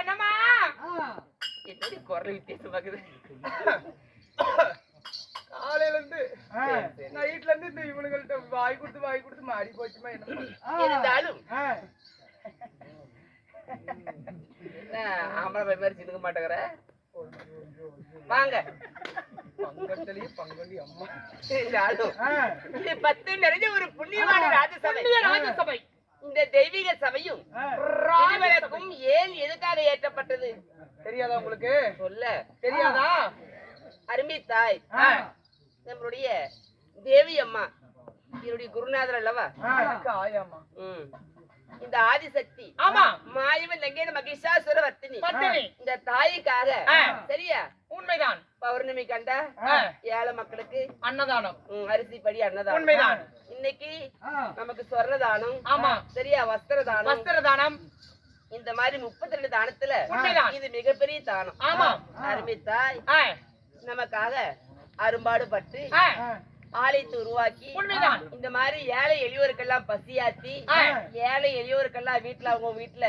என்னமா என்னடி குரல் வித்தியாசமாக்குது காலையில இருந்து நைட்ல இருந்து இந்த இவனுங்கள்ட்ட வாய் கொடுத்து மாறி போச்சுமா என்ன இருந்தாலும் ஆம்பளை பை மாதிரி சிந்துக்க மாட்டேங்கிற வாங்க பங்கொண்டி அம்மா இது 10 நிறைஞ்ச ஒரு புண்ணியமான ராஜசபை இந்த தெய்வீக சபையும் ராஜவழக்கும் ஏன் எதுக்காக ஏற்றப்பட்டது தெரியாதா உங்களுக்கு சொல்ல தெரியாதா அருமை தாய் நம்மளுடைய தேவி அம்மா என்னுடைய குருநாதர் அல்லவா ஆயாமா இந்த ஆதிசக்தி மாயவன் தங்கேன மகிஷாசுர வர்த்தினி இந்த தாய்க்காக சரியா உண்மைதான் பௌர்ணமி கண்ட ஏழை மக்களுக்கு அன்னதானம் அரிசி படி அன்னதானம் உண்மைதான் இன்னைக்கு நமக்கு சொர்ணதானம் சரியா வஸ்திரதானம் இந்த மாதிரி 32 தானத்துல இது மிகப்பெரிய தானம் அருமை தாய் நமக்காக அரும்பாடு பட்டு ஆலயத்தை உருவாக்கி இந்த மாதிரி ஏழை எளியோருக்கெல்லாம் பசியாத்தி ஏழை எளியோருக்கெல்லாம் வீட்டுல அவங்க வீட்டுல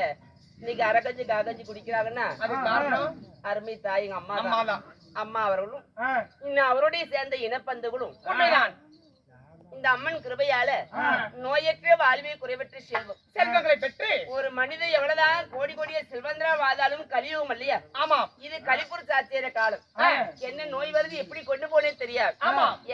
இன்னைக்கு அரகஞ்சு காகஞ்சு குடிக்கிறாங்கன்னா அருமை தாய் எங்க அம்மா அவர்களும் இன்னும் அவருடைய சேர்ந்த இனப்பந்துகளும் இந்த அம்மன் கிருபையால நோயற்ற வாழ்வே குறைவற்ற செல்வங்களை பெற்று ஒரு மனிதன் எவ்வளவுதான் கோடி கோடிய செல்வந்தரா வாதாலும் கலியுகம் இல்லையா இது கலிப்பூர் சாத்தியற காலம் என்ன நோய் வருது எப்படி கொண்டு போனே தெரியாது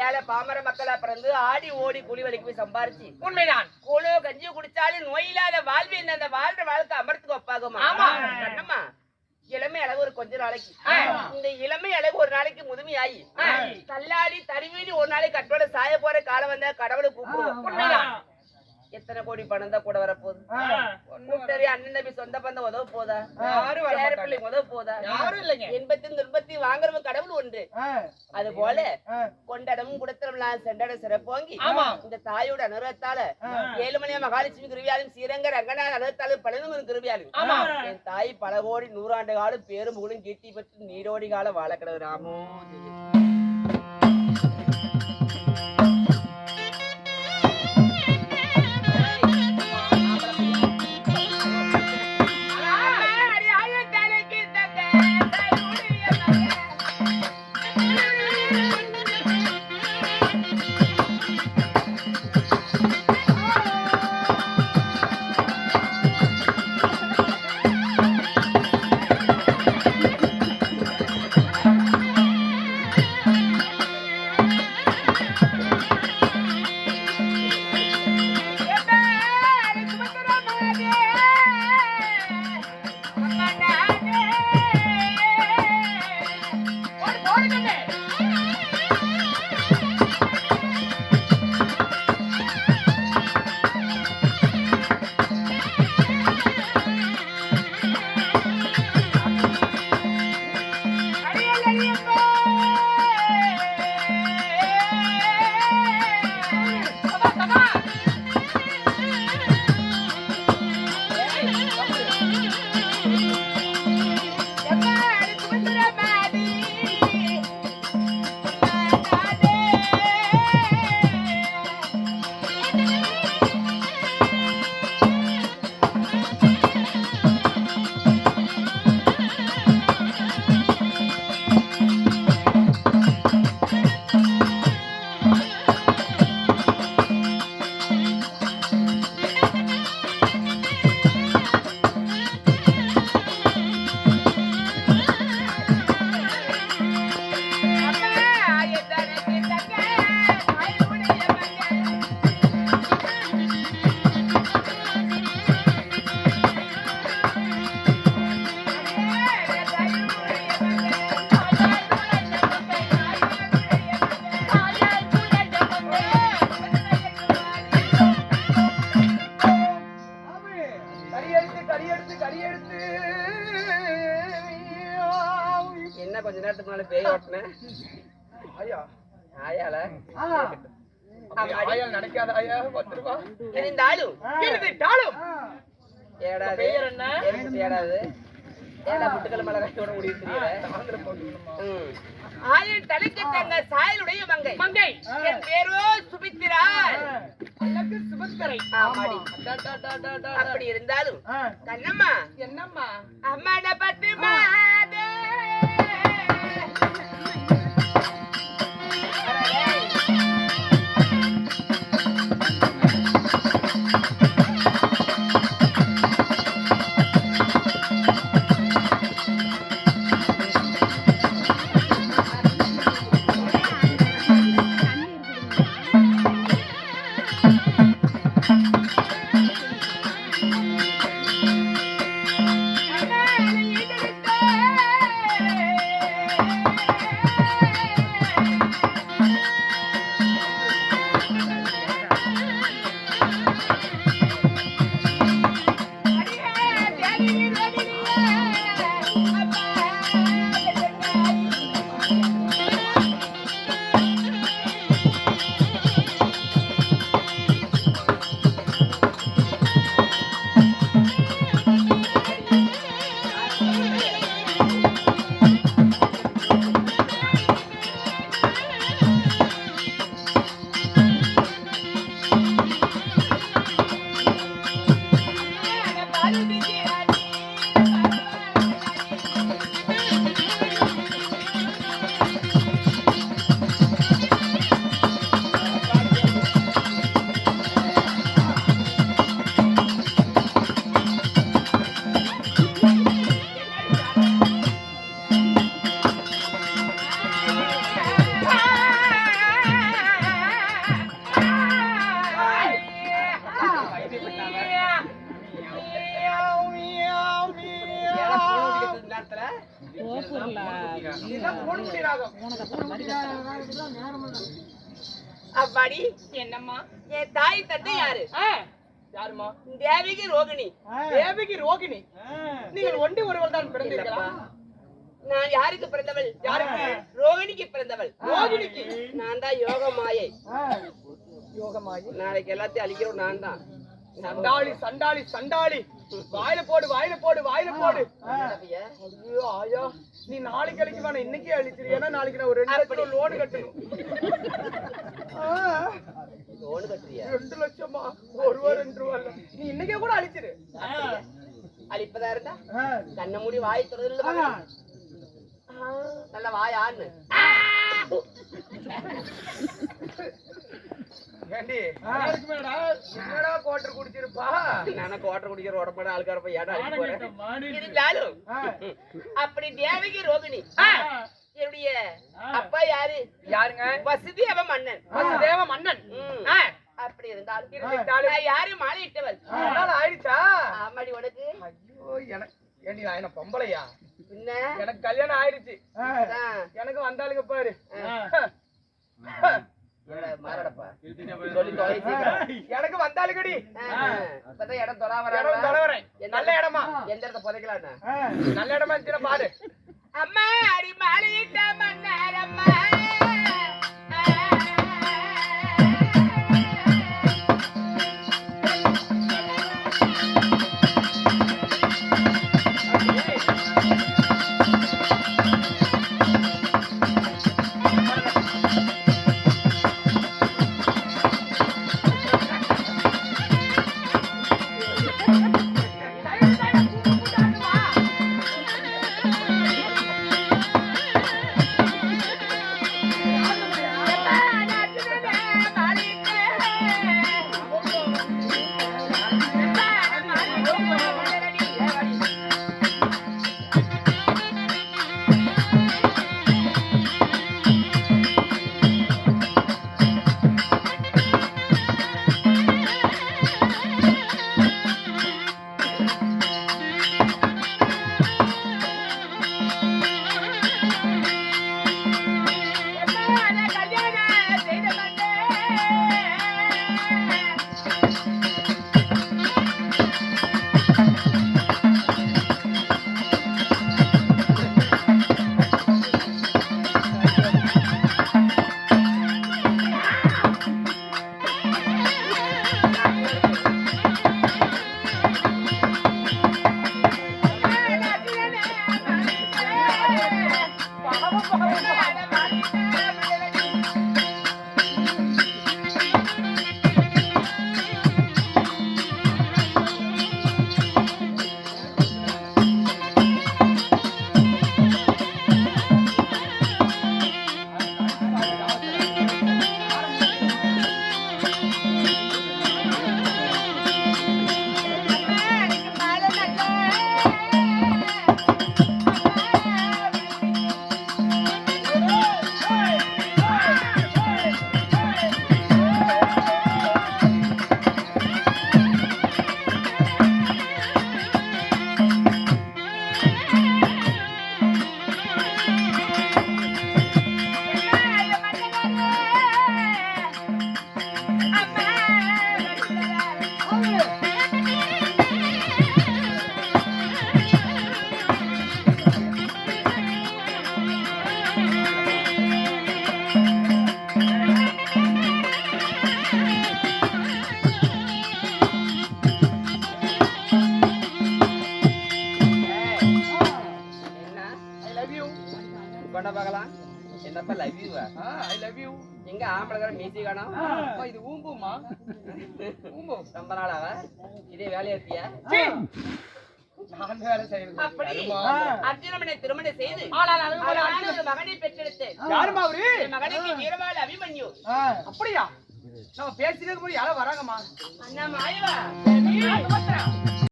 ஏழை பாமர மக்களா பிறந்து ஆடி ஓடி கூலி வலிக்கு போய் சம்பாரிச்சு உண்மைதான் கூழோ கஞ்சி குடிச்சாலும் நோய் இல்லாத வாழ்வு என்ன அந்த வாழ்ற வாழ்க்கை அமர்த்துக்கு ஒப்பாகுமா இளமை அழகு ஒரு கொஞ்ச நாளைக்கு இந்த இளமை அழகு ஒரு நாளைக்கு முதுமையாயி தள்ளாடி தருவீடு ஒரு நாளைக்கு கட்டோட சாய போற காலம் வந்தா கடவுளை கூப்பிடுவோம் எத்தனை கோடி பணம் தான் கூட வரப்போகுது கூட்டறி அண்ணன் தம்பி சொந்த பந்தம் உதவ போதா பிள்ளைங்க உதவ போதா இன்பத்தின் துன்பத்தி வாங்குறவங்க கடவுள் ஒன்று அது போல கொண்டடமும் குடத்திரம் சென்றட சிறப்போங்கி இந்த தாயோட அனுரத்தால 7 மணியா மகாலட்சுமி கிருவியாலும் ஸ்ரீரங்க ரங்கனா அனுரத்தாலும் பழனும் கிருவியாலும் என் தாய் பல கோடி 100 ஆண்டு காலம் பேரும் புகழும் கீர்த்தி பெற்று நீரோடி காலம் வாழ கிடவு ராமோ என்ன கொஞ்ச நேரத்துக்கு முன்னால பேய் ஓட்டுனேன் ஆயால ஆயால் நினைக்காத ஆயா 10 ரூபாய் இருந்தாலும் இருந்தாலும் ஏடாது ஏடாது ஏடா முட்டுக்கல மலை கட்டோட முடிவு தெரியல. ஆயிரம் தலைக்கு தங்க சாயலுடைய மங்கை மங்கை என் பேரோ சுபித்திரா. எனக்கு சுபத்திரை. ஆமாடி. அப்படி இருந்தாலும் கண்ணம்மா என்னம்மா அம்மாட பத்து மாதே அவ்வாடி என்னம்மா என் தாய் தந்தை யாரு? யாருமா? தேவிகி ரோகிணி. தேவிகி ரோகிணி. நீங்கள் ஒண்டி ஒருவர் தான் பிறந்தீர்களா? நான் யாருக்கு பிறந்தவள்? யாருக்கு? ரோகிணிக்கு பிறந்தவள். ரோகிணிக்கு நான் தான் யோக மாயை. யோகமாயி. நாளைக்கு எல்லாத்தையும் அழிக்கிறோம் நான் தான். சண்டாளி சண்டாளி சண்டாளி. வாயில போடு வாயில போடு வாயில போடு. ஐயோ ஆயா, நீ நாளைக்கு அழிக்க வேணாம், இன்னைக்கே அழிச்சிரு. ஏன்னா நாளைக்கு நான் ஒரு 2 லட்சம் லோன் கட்டணும். லோன் கட்டுறியா? 2 லட்சமா? 1 ரூபா 2 ரூபா இல்ல, நீ இன்னைக்கே கூட அழிச்சிரு. அழிப்பதா இருந்தா கண்ண மூடி வாய் தொடர்ந்து நல்ல வாயான்னு. ஏண்டி என்னடா கோட்டர் குடிச்சிருப்பா? நானே கோட்டர் குடிக்கிற உடம்பட ஆளுக்கார போய் ஏடா அடிச்சு போறேன். இருந்தாலும் அப்படி தேவகி ரோகிணி என்னுடைய அப்பா யாரு? யாருங்க? வசுதேவ மன்னன். வசுதேவ மன்னன். அப்படி இருந்தாலும் யாரு மாலையிட்டவள்? ஆயிடுச்சா? ஆமாடி. உனக்கு? ஐயோ எனக்கு ஏண்டி நான் என்ன பொம்பளையா? பின்ன எனக்கு கல்யாணம் ஆயிடுச்சு. எனக்கு வந்தாளுங்க பாரு. எனக்கு வந்தாளுங்கடி. இடம் தொலைவரேன். நல்ல இடமா? எந்த இடத்த புதைக்கலாம்? நல்ல இடமா இருந்துச்சுன்னா பாரு. அம்மா அடி மாலையிட்ட மன்னர் அம்மா. சொன்ன பார்க்கலாம் என்னப்பா love you I love you எங்க ஆம்பளை மீசி காணோம் இது ஊம்புமா ஊம்பு ரொம்ப நாளாவ இதே வேலையாத்தியா நான் வேலை செய்யறது அப்படி அர்ஜுனனை திருமணம் செய்து ஒரு மகனை பெற்றெடுத்து யாருமா அவரு என் மகனுக்கு வீரவாள் அபிமன்யு அப்படியா நம்ம பேசினதுக்கு போய் யாரோ வராங்கம்மா அண்ணா மாயவா